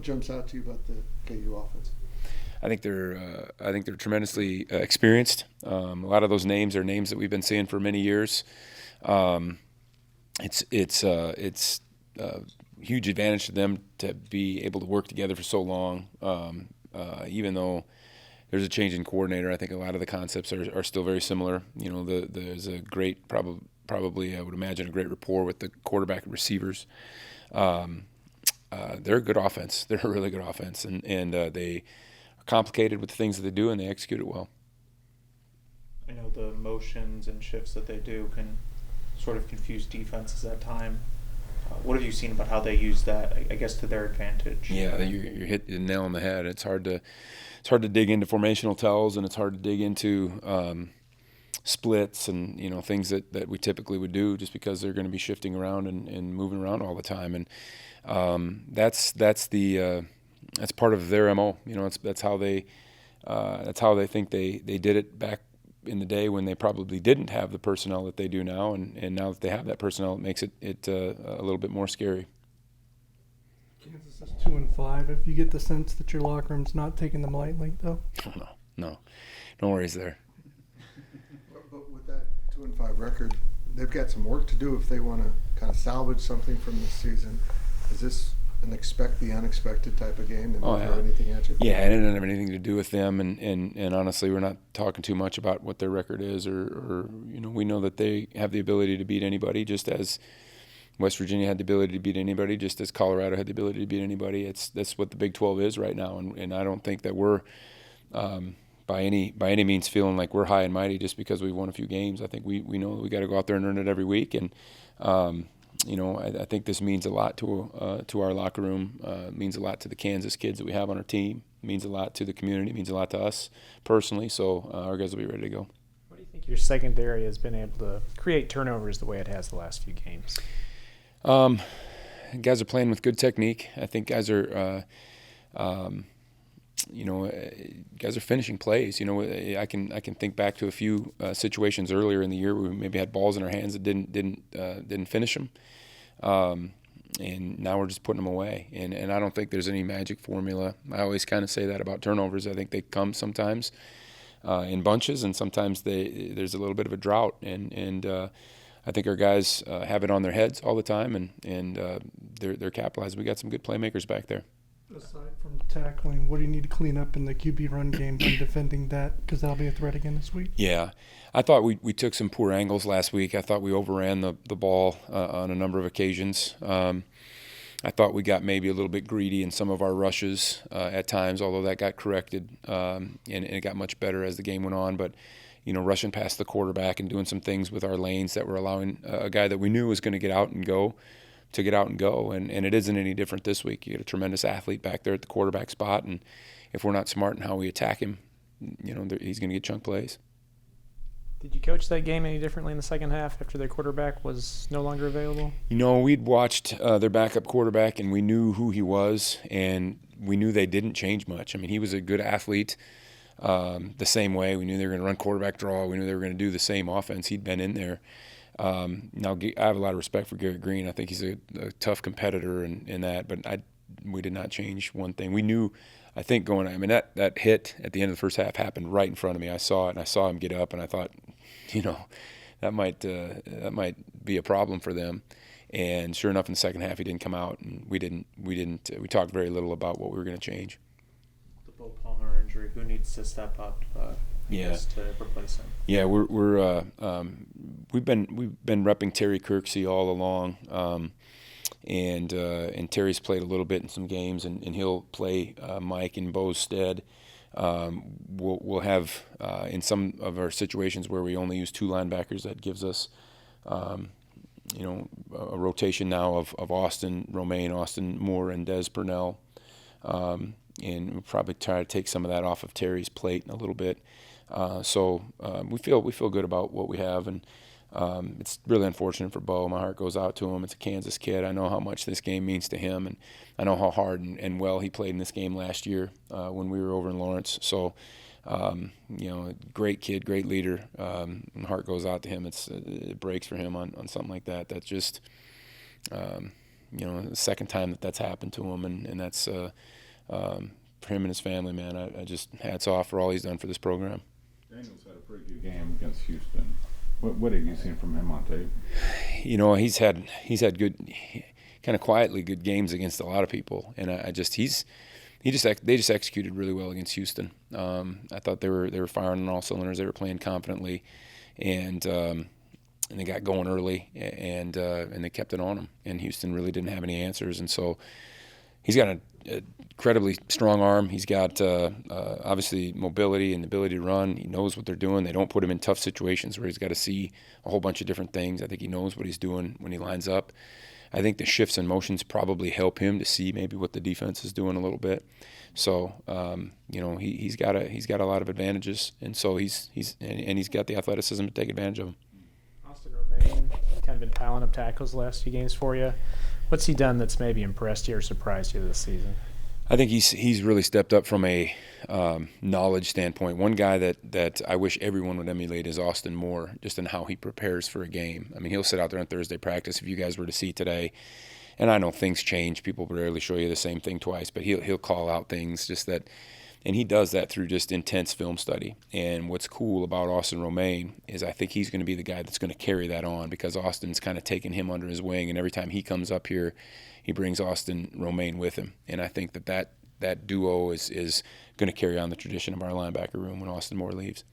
What jumps out to you about the KU offense? I think they're tremendously experienced. A lot of those names are names that we've been seeing for many years. Um, it's a huge advantage to them to be able to work together for so long. Even though there's a change in coordinator, I think a lot of the concepts are still very similar. There's a great probably I would imagine a great rapport with the quarterback and receivers. Um, they're a good offense. They're a really good offense, and they are complicated with the things that they do, and they execute it well. I know the motions and shifts that they do can sort of confuse defenses at time. What have you seen about how they use that, I guess, to their advantage? Yeah, you're hit the nail on the head. It's hard to dig into formational tells, and it's hard to dig into splits and things that we typically would do, just because they're going to be shifting around and moving around all the time. And that's part of their MO. That's how they think they did it back in the day when they probably didn't have the personnel that they do now, and now that they have that personnel, it makes it a little bit more scary. Kansas is 2-5. If you get the sense that your locker room's not taking them lightly, though. Oh, no worries there. But with that 2-5 record, they've got some work to do if they want to kind of salvage something from this season. Is this an expect the unexpected type of game? They don't throw anything at you? Yeah, it didn't have anything to do with them, and honestly, we're not talking too much about what their record is, or we know that they have the ability to beat anybody, just as West Virginia had the ability to beat anybody, just as Colorado had the ability to beat anybody. That's what the Big 12 is right now, and I don't think that we're by any means feeling like we're high and mighty just because we've won a few games. I think we know that we got to go out there and earn it every week, and I think this means a lot to our locker room. It means a lot to the Kansas kids that we have on our team. It means a lot to the community. It means a lot to us personally. So our guys will be ready to go. What do you think your secondary has been able to create turnovers the way it has the last few games? Guys are playing with good technique. I think guys are, guys are finishing plays. I can think back to a few situations earlier in the year where we maybe had balls in our hands that didn't finish them, and now we're just putting them away. And I don't think there's any magic formula. I always kind of say that about turnovers. I think they come sometimes in bunches, and sometimes there's a little bit of a drought. And I think our guys have it on their heads all the time, and they're capitalized. We got some good playmakers back there. Aside from tackling, what do you need to clean up in the QB run game when defending that? Because that'll be a threat again this week. Yeah. I thought we took some poor angles last week. I thought we overran the ball on a number of occasions. I thought we got maybe a little bit greedy in some of our rushes at times, although that got corrected, and it got much better as the game went on. But, rushing past the quarterback and doing some things with our lanes that were allowing a guy that we knew was going to get out and go to get out and go. And it isn't any different this week. You get a tremendous athlete back there at the quarterback spot, and if we're not smart in how we attack him, he's going to get chunk plays. Did you coach that game any differently in the second half after their quarterback was no longer available? We'd watched their backup quarterback, and we knew who he was, and we knew they didn't change much. I mean, he was a good athlete the same way. We knew they were going to run quarterback draw. We knew they were going to do the same offense. He'd been in there. Now, I have a lot of respect for Garrett Green. I think he's a tough competitor in that, but we did not change one thing. We knew, I think, that hit at the end of the first half happened right in front of me. I saw it, and I saw him get up, and I thought, that might be a problem for them. And sure enough, in the second half, he didn't come out, and we talked very little about what we were going to change. The Bo Palmer injury, who needs to step up? To replace him. Yeah, we've been repping Terry Kirksey all along, and Terry's played a little bit in some games, and he'll play Mike in Bo's stead. We'll have in some of our situations where we only use two linebackers, that gives us a rotation now of Austin Romaine, Austin Moore, and Des Purnell, and we'll probably try to take some of that off of Terry's plate a little bit. So we feel good about what we have, and it's really unfortunate for Bo. My heart goes out to him. It's a Kansas kid. I know how much this game means to him, and I know how hard and well he played in this game last year when we were over in Lawrence. So, great kid, great leader. My heart goes out to him. It breaks for him on something like that. That's just the second time that's happened to him, and that's for him and his family, man. I just hats off for all he's done for this program. Daniel's had a pretty good game against Houston. What have you seen from him on tape? He's had good, kind of quietly good games against a lot of people, and they just executed really well against Houston. I thought they were firing on all cylinders. They were playing confidently, and they got going early, and they kept it on him. And Houston really didn't have any answers, and so he's got an incredibly strong arm. He's got obviously mobility and the ability to run. He knows what they're doing. They don't put him in tough situations where he's got to see a whole bunch of different things. I think he knows what he's doing when he lines up. I think the shifts and motions probably help him to see maybe what the defense is doing a little bit. So he's got a lot of advantages, and so he's got the athleticism to take advantage of them. Austin Romaine kind of been piling up tackles the last few games for you. What's he done that's maybe impressed you or surprised you this season? I think he's really stepped up from a knowledge standpoint. One guy that I wish everyone would emulate is Austin Moore, just in how he prepares for a game. I mean, he'll sit out there on Thursday practice, if you guys were to see today. And I know things change. People rarely show you the same thing twice, but he'll call out things just that. And he does that through just intense film study. And what's cool about Austin Romaine is I think he's going to be the guy that's going to carry that on, because Austin's kind of taken him under his wing. And every time he comes up here, he brings Austin Romaine with him. And I think that duo is going to carry on the tradition of our linebacker room when Austin Moore leaves.